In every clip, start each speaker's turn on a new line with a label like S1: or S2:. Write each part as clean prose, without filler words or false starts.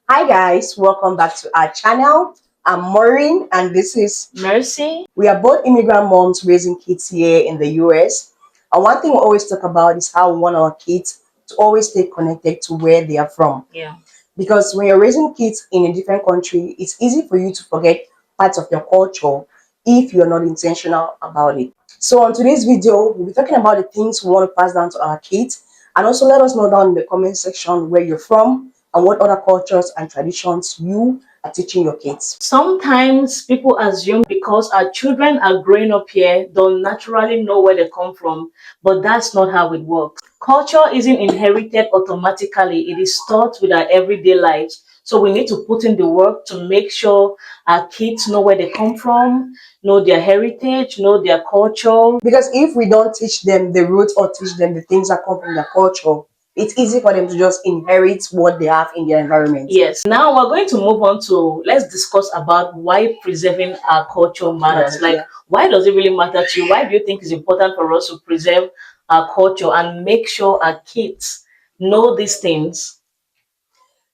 S1: Hi guys, welcome back to our channel. I'm Maureen and this is
S2: Mercy.
S1: we are both immigrant moms raising kids here in the US. And one thing we always talk about is how we want our kids to always stay connected to where they are from.
S2: Yeah.
S1: Because when you're raising kids in a different country, it's easy for you to forget parts of your culture if you're not intentional about it. So on today's video, we'll be talking about the things we want to pass down to our kids, and also let us know down in the comment section where you're from and what other cultures and traditions you are teaching your kids.
S2: Sometimes people assume because our children are growing up here, they'll naturally know where they come from, but that's not how it works. Culture isn't inherited automatically, it is taught with our everyday lives. So we need to put in the work to make sure our kids know where they come from, know their heritage, know their culture.
S1: Because if we don't teach them the roots or teach them the things that come from their culture, it's easy for them to just inherit what they have in their environment.
S2: Yes. Now we're going to move on to let's discuss about why preserving our culture matters. Like,
S1: Yeah.
S2: why does it really matter to you? Why do you think it's important for us to preserve our culture and make sure our kids know these things?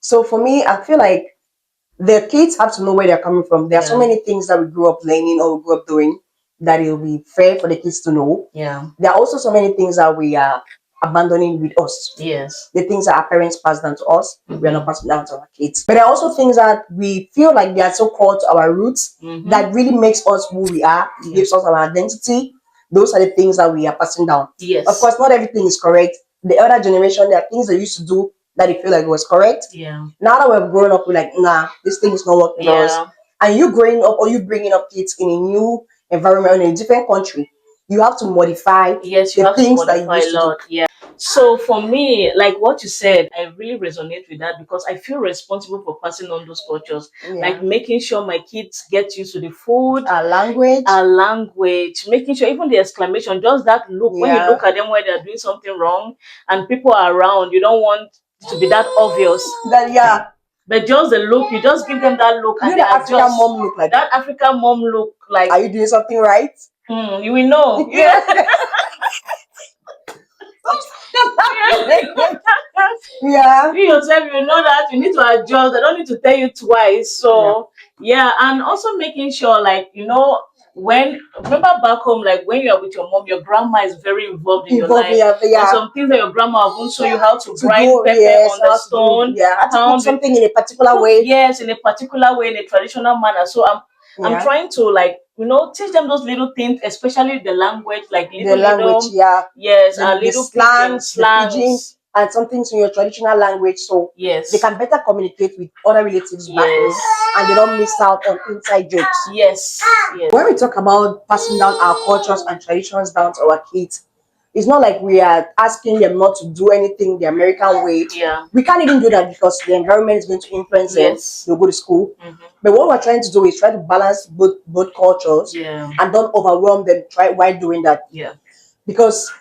S1: So for me, I feel like the kids have to know where they're coming from. There are so
S2: Yeah.
S1: many things that we grew up learning or we grew up doing that it will be fair for the kids to know.
S2: Yeah.
S1: There are also so many things that we are abandoning with us.
S2: Yes.
S1: The things that our parents passed down to us, we are not passing down to our kids. But there are also things that we feel like they are so core to our roots that really makes us who we are, gives us our identity. Those are the things that we are passing down.
S2: Yes.
S1: Of course, not everything is correct. The other generation, there are things they used to do that they feel like it was correct.
S2: Yeah.
S1: Now that we've grown up, we're like, nah, this thing is not working for us. And you growing up or you bringing up kids in a new environment in a different country, you have to modify
S2: Yes, you
S1: the
S2: have to
S1: things that you
S2: modify
S1: used
S2: a
S1: to do.
S2: lot. Yeah. So for me, like what you said, I really resonate with that because I feel responsible for passing on those cultures. Like
S1: Yeah.
S2: making sure my kids get used to the food,
S1: Language.
S2: our language, making sure even the exclamation, just that look, when you
S1: Yeah.
S2: look at them when they're doing something wrong and people are around, you don't want it to be that obvious.
S1: That yeah.
S2: But just the look, you just give them that look
S1: You
S2: and
S1: know
S2: they
S1: the African
S2: adjust.
S1: mom look like.
S2: That African mom look like,
S1: Are you doing something right?
S2: you will know.
S1: Yeah. Yeah.
S2: You yourself, you know that you need to adjust. I don't need to tell you twice. So yeah, and also making sure, like, when remember back home, like when you are with your mom, your grandma is very involved in your life.
S1: Yeah,
S2: There's
S1: yeah.
S2: some things that your grandma will show you how to
S1: To
S2: grind
S1: do,
S2: pepper
S1: yes,
S2: on the
S1: how to do,
S2: stone,
S1: yeah, how to
S2: pound
S1: cook something in a particular way.
S2: yes, in a particular way, in a traditional manner. So I'm
S1: Yeah.
S2: trying to, like, teach them those little things, especially the language, like
S1: The language,
S2: little
S1: yeah.
S2: yes,
S1: The
S2: little pidgin
S1: slangs, the pidgin,
S2: slangs.
S1: and some things in your traditional language, so
S2: Yes.
S1: they can better communicate with other relatives back home, and they don't miss out on inside jokes.
S2: Yes. Yes.
S1: When we talk about passing down our cultures and traditions down to our kids, it's not like we are asking them not to do anything the American way.
S2: Yeah.
S1: We can't even do that because the environment is going to influence them.
S2: Yes.
S1: They'll go to school. But what we're trying to do is try to balance both cultures,
S2: Yeah.
S1: and don't overwhelm them while doing that.
S2: Yeah.
S1: Because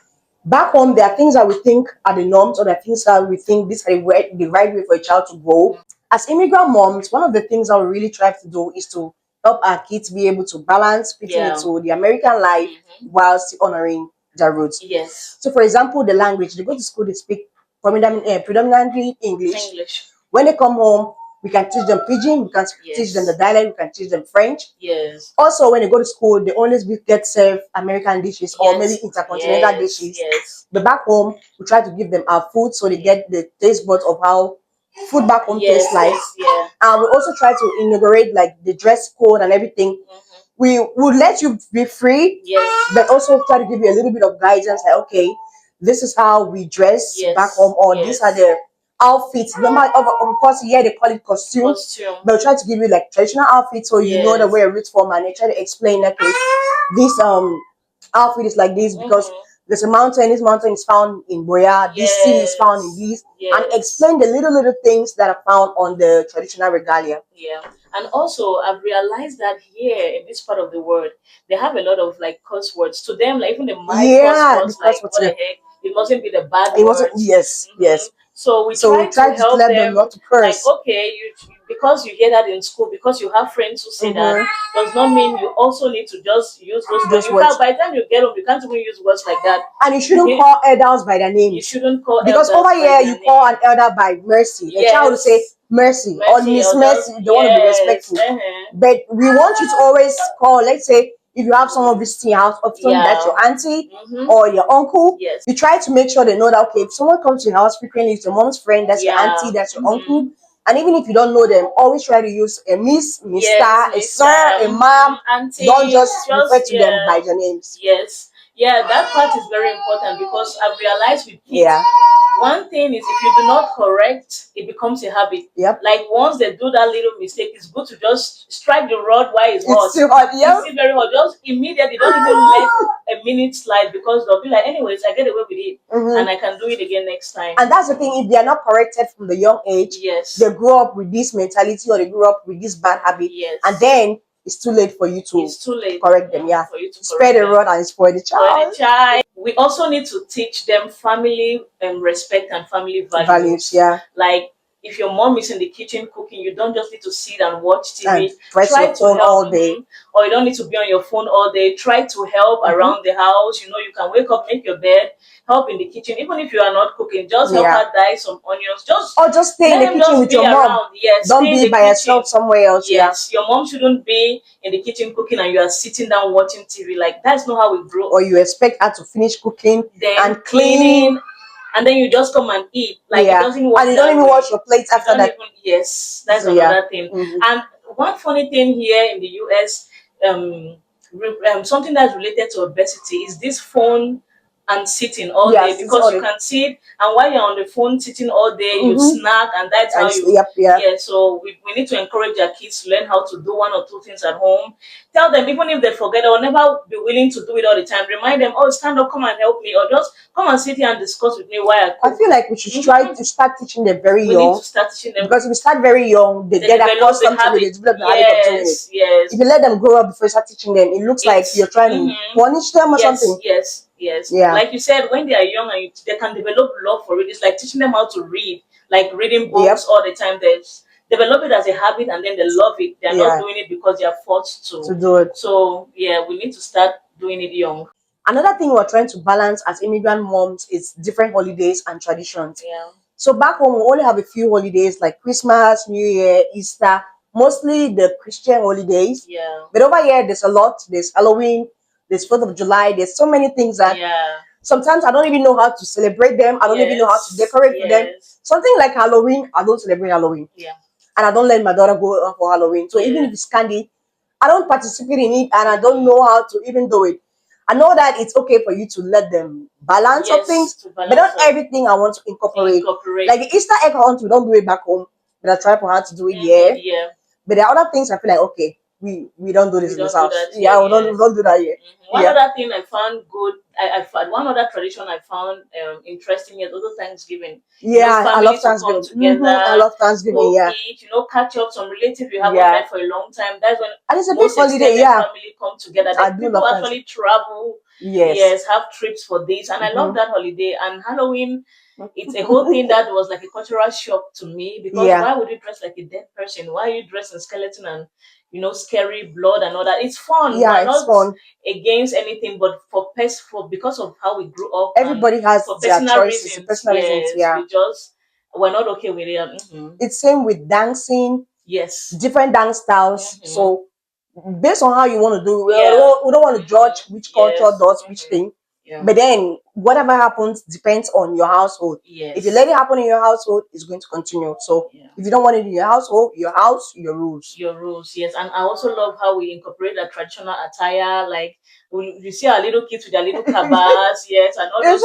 S1: back home, there are things that we think are the norms, or there are things that we think this is the right way for a child to grow. As immigrant moms, one of the things that we really try to do is to help our kids be able to balance fitting into the American life while still honoring their roots.
S2: Yes.
S1: So, for example, the language, they go to school, they speak predominantly English. When they come home, we can teach them pidgin, we can teach them the dialect, we can teach them French.
S2: Yes.
S1: Also, when they go to school, they always get served American dishes or maybe intercontinental dishes.
S2: Yes.
S1: But back home, we try to give them our food so they get the taste buds of how food back home tastes like.
S2: Yeah.
S1: And we also try to inaugurate like the dress code and everything. We would let you be free,
S2: Yes.
S1: but also try to give you a little bit of guidance, like, okay, this is how we dress back home, or these are the outfits. Remember, of course, here they call it costume, but we try to give you like traditional outfits so you know the way a root form, and they try to explain, okay, this outfit is like this because there's a mountain. This mountain is found in Boya. This sea is found in this, and explain the little things that are found on the traditional regalia.
S2: Yeah. And also, I've realized that here in this part of the world, they have a lot of like curse words. To them, like even the mild curse words, like what the heck, it mustn't be the bad
S1: It wasn't.
S2: words.
S1: Yes.
S2: So we
S1: So we
S2: try
S1: try
S2: to
S1: to
S2: help
S1: let them
S2: them,
S1: not to
S2: like,
S1: curse.
S2: okay, you because you hear that in school, because you have friends who say that, does not mean you also need to just use those words. In fact, by the time you get home, you can't even use words like that.
S1: And you shouldn't call elders by their names.
S2: You shouldn't call
S1: because
S2: elders
S1: over
S2: by
S1: here
S2: their
S1: you call an
S2: name.
S1: elder by mercy. The child will say, Mercy or Miss
S2: or
S1: Mercy,
S2: just
S1: they want to be
S2: yes.
S1: respectful. But we want you to always call. Let's say if you have someone visiting your house, often that's your auntie or your uncle.
S2: Yes.
S1: You try to make sure they know that okay, if someone comes to your house frequently, it's your mom's friend, that's your auntie, that's your uncle. And even if you don't know them, always try to use a miss, Mr., a sir, a mom.
S2: auntie.
S1: Don't just refer to them by their names.
S2: Yes. Yeah, that part is very important because I've realized with kids,
S1: Yeah.
S2: one thing is if you do not correct, it becomes a habit.
S1: Yep.
S2: Like once they do that little mistake, it's good to just strike the rod while it's hot.
S1: It's still hot. Yep.
S2: It's still very hot. Just immediately, don't even let a minute slide because they'll be like, anyways, I get away with it and I can do it again next time.
S1: And that's the thing, if they are not corrected from the young age,
S2: yes,
S1: they grow up with this mentality or they grow up with this bad habit.
S2: yes,
S1: and then it's too late for you to
S2: it's too late
S1: correct them. Yeah.
S2: for you to
S1: Spare the
S2: correct them.
S1: rod and spoil the child.
S2: We also need to teach them family respect and family values.
S1: Yeah.
S2: Like if your mom is in the kitchen cooking, you don't just need to sit and watch TV.
S1: And press
S2: Try
S1: your
S2: to
S1: phone
S2: help,
S1: all day.
S2: or you don't need to be on your phone all day. Try to help around the house. You know, you can wake up, make your bed, help in the kitchen. Even if you are not cooking, just help her dye some onions.
S1: Just stay in the kitchen with your mom.
S2: Yes,
S1: don't be by yourself somewhere else.
S2: Yes, your mom shouldn't be in the kitchen cooking and you are sitting down watching TV. Like that's not how we grow.
S1: Or you expect her to finish cooking
S2: then
S1: and cleaning.
S2: And then you just come and eat. Like it doesn't work.
S1: And you don't even wash your plates after that.
S2: Yes, that's another thing. And one funny thing here in the US, something that's related to obesity is this phone and sitting all day because you can sit and while you're on the phone sitting all day, you snack and that's how you so we need to encourage our kids to learn how to do one or two things at home. Tell them even if they forget or never be willing to do it all the time, remind them, oh, stand up, come and help me, or just come and sit here and discuss with me while I cook.
S1: I feel like we should try to start teaching them very young.
S2: We need to start teaching them
S1: because if we start very young, they get accustomed to it, they develop the habit of doing it.
S2: Yes.
S1: If you let them grow up before you start teaching them, it looks like you're trying to punish them or something.
S2: Yes. Yeah. Like you said, when they are young and they can develop love for it. It's like teaching them how to read, like reading books all the time. They develop it as a habit and then they love it. They're not doing it because they are forced to
S1: do it.
S2: So yeah, we need to start doing it young.
S1: Another thing we're trying to balance as immigrant moms is different holidays and traditions.
S2: Yeah.
S1: So back home, we only have a few holidays like Christmas, New Year, Easter, mostly the Christian holidays.
S2: Yeah.
S1: But over here, there's a lot. There's Halloween, there's 4th of July. There's so many things that sometimes I don't even know how to celebrate them. I don't even know how to decorate for them. Something like Halloween, I don't celebrate Halloween. Yeah. And I don't let my daughter go for Halloween. So even if it's candy, I don't participate in it and I don't know how to even do it. I know that it's okay for you to let them balance some things, but not everything I want to incorporate. Like the Easter egg hunt, we don't do it back home, but I try for her to do it here. Yeah. But there are other things I feel like, okay, we don't do this in this house. We don't do that yet.
S2: One other thing I found good, I found one other tradition I found interesting is also Thanksgiving.
S1: Yeah, I love Thanksgiving. Together, I love Thanksgiving.
S2: Eat, catch up some relatives you haven't met for a long time. That's when
S1: and it's a big holiday.
S2: Family come together. People actually travel. Yes, have trips for this, and I love that holiday. And Halloween, it's a whole thing that was like a cultural shock to me because why would you dress like a dead person? Why are you dressed in skeleton and scary blood and all that? It's fun.
S1: Yeah, it's fun.
S2: Against anything, but because of how we grew up,
S1: everybody has their choices, personal reasons. Yeah,
S2: we're not okay with it.
S1: It's same with dancing.
S2: Yes,
S1: different dance styles. So based on how you want to do, we don't want to judge which culture does which thing. But then whatever happens depends on your household. If you let it happen in your household, it's going to continue. So if you don't want it in your household, your house, your rules.
S2: Your rules, yes. And I also love how we incorporate the traditional attire. Like you see our little kids with their little cabas, yes, and all those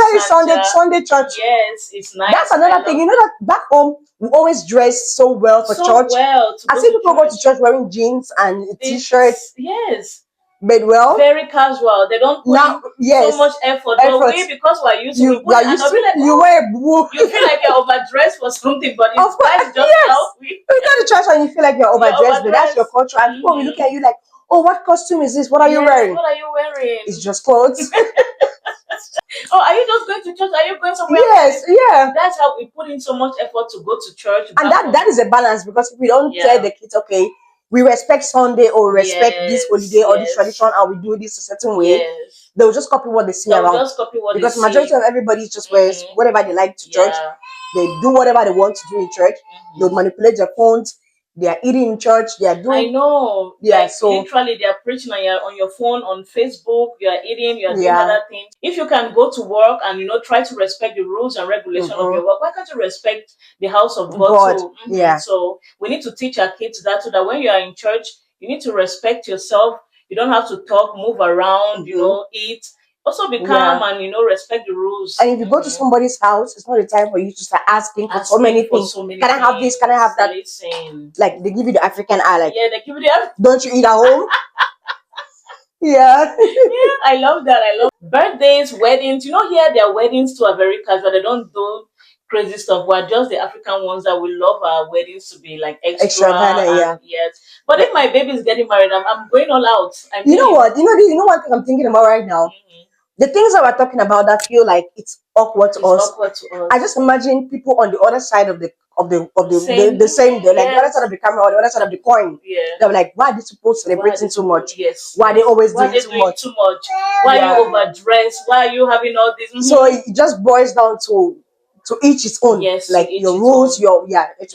S1: Sunday church.
S2: Yes, it's nice.
S1: That's another thing. You know that back home we always dress so well for church. I see people go to church wearing jeans and t-shirts.
S2: Yes.
S1: But
S2: very casual. They don't put so much effort. But we, because we're used to it,
S1: you wear blue.
S2: You feel like you're overdressed for something, but it's just
S1: you go to church and you feel like you're overdressed, but that's your culture. And people will look at you like, oh, what costume is this? What are you wearing?
S2: What are you wearing?
S1: It's just clothes.
S2: Oh, are you just going to church? Are you going somewhere?
S1: Yes,
S2: That's how we put in so much effort to go to church.
S1: And that is a balance because if we don't tell the kids, okay, we respect Sunday or respect this holiday or this tradition and we do this a certain way, they'll just copy what they see around.
S2: Just copy what
S1: because majority of everybody just wears whatever they like to church. They do whatever they want to do in church. They'll manipulate their phones. They are eating in church. They are doing.
S2: I know.
S1: Yeah,
S2: like,
S1: so
S2: literally, they are preaching on your phone, on Facebook. You are eating. You are doing
S1: yeah.
S2: other things. If you can go to work and try to respect the rules and regulation of your work, why can't you respect the house of God? So,
S1: Yeah.
S2: so we need to teach our kids that, so that when you are in church, you need to respect yourself. You don't have to talk, move around, eat. Also be calm and respect the rules.
S1: And if you go to somebody's house, it's not the time for you to start asking for so many things. Can I have this? Can I have that?
S2: Listen.
S1: Like they give you the African eye. Like,
S2: yeah, they give you the.
S1: Don't you eat at home? Yeah.
S2: Yeah, I love that. I love birthdays, weddings. Here their weddings too are very casual. They don't do crazy stuff. We're just the African ones that we love our weddings to be like extra.
S1: Yeah.
S2: Yes. But if my baby is getting married, I'm going all out.
S1: You know what? You know what I'm thinking about right now? The things that we're talking about that feel like it's awkward to us. I just imagine people on the other side of the same day, like the other side of the camera or the other side of the coin.
S2: Yeah.
S1: They're like, why are these people celebrating too much?
S2: Yes.
S1: Why are they always doing too much?
S2: Why are you overdressed? Why are you having all this?
S1: So it just boils down to each its own.
S2: Yes.
S1: Like your rules, to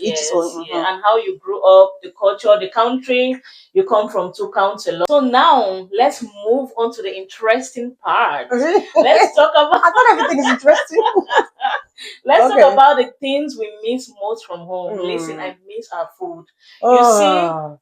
S1: each its own.
S2: Yeah. And how you grew up, the culture, the country you come from too counts a lot. So now let's move on to the interesting part. Let's talk about.
S1: I thought everything is interesting.
S2: Let's talk about the things we miss most from home. Listen, I miss our food. You see,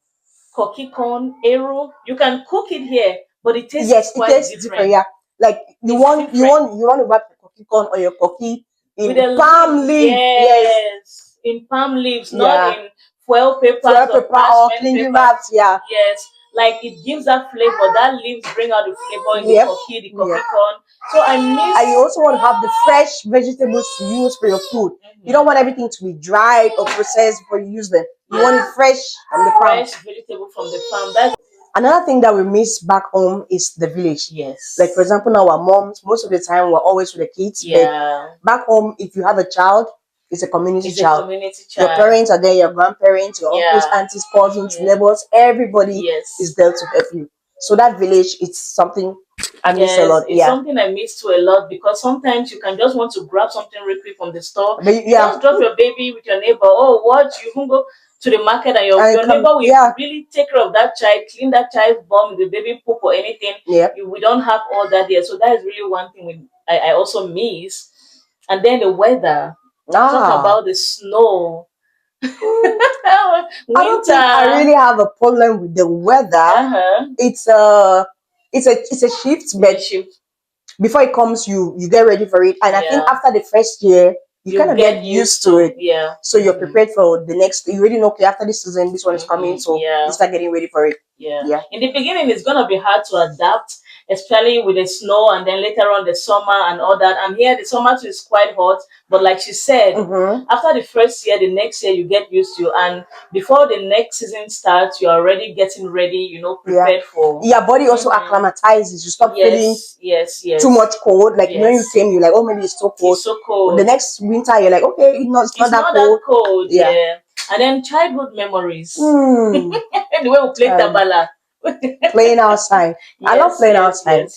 S2: cocky corn, arrow. You can cook it here, but it tastes quite different.
S1: Yeah, like you want to wrap the cocky corn or your cocky in palm leaf.
S2: Yes, in palm leaves, not in foil papers or
S1: clingy wraps. Yeah.
S2: Yes, like it gives that flavor. That leaves bring out the flavor in the cocky corn. So I miss.
S1: And you also want to have the fresh vegetables to use for your food. You don't want everything to be dried or processed before you use them. You want it fresh from the farm.
S2: Fresh vegetable from the farm. That's
S1: another thing that we miss back home is the village.
S2: Yes.
S1: Like for example, now our moms, most of the time we're always with the kids.
S2: Yeah.
S1: But back home, if you have a child, it's a community child.
S2: Community
S1: Your parents are there, your grandparents, your uncles, aunties, cousins, neighbors, everybody is there to help you. So that village, it's something I miss a lot.
S2: It's something I miss too a lot, because sometimes you can just want to grab something real quick from the store.
S1: But
S2: you just drop your baby with your neighbor. Oh, what? You can go to the market and your neighbor will really take care of that child, clean that child's bum, the baby poop or anything. We don't have all that here. So that is really one thing I also miss. And then the weather. Talk about the snow. Winter.
S1: I don't think I really have a problem with the weather. It's a shift, but before it comes, you get ready for it. And I think after the first year, you kind of get used to it.
S2: Yeah.
S1: So you're prepared for the next. You already know, okay, after this season, this one is coming. So you start getting ready for it.
S2: Yeah. In the beginning, it's gonna be hard to adapt, especially with the snow, and then later on the summer and all that. And here the summer too is quite hot. But like she said, after the first year, the next year you get used to, and before the next season starts, you're already getting ready, prepared for.
S1: Your body also acclimatizes. You stop feeling too much cold. Like when you came, you're like, oh, maybe it's so cold.
S2: It's so cold.
S1: The next winter, you're like, okay, it's not that cold.
S2: Yeah. And then childhood memories. The way we play tabala.
S1: Playing outside. I love playing outside.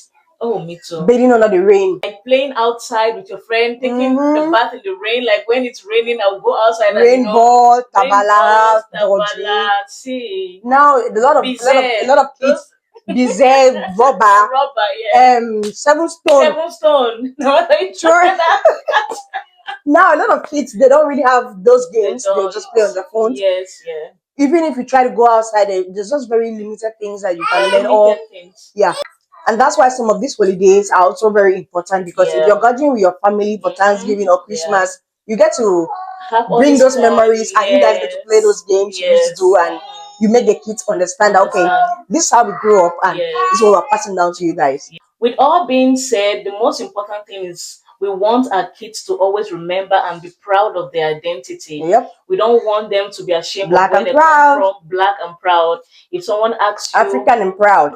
S2: Oh, me too.
S1: Bathing under the rain.
S2: Like playing outside with your friend, taking the bath in the rain. Like when it's raining, I'll go outside
S1: Rainball, tabala, dodgy.
S2: See.
S1: Now a lot of kids. Bizet, rubber, seven stone. Sure. Now a lot of kids, they don't really have those games. They just play on their phones.
S2: Yes, yeah.
S1: Even if you try to go outside, there's just very limited things that you can learn. Yeah. And that's why some of these holidays are also very important, because if you're gathering with your family for Thanksgiving or Christmas, you get to bring those memories, and you guys get to play those games you used to do, and you make the kids understand that, okay, this is how we grew up, and this is what we're passing down to you guys.
S2: With all being said, the most important thing is we want our kids to always remember and be proud of their identity. We don't want them to be ashamed of where they come from. Black and proud. If someone asks you,
S1: African and proud.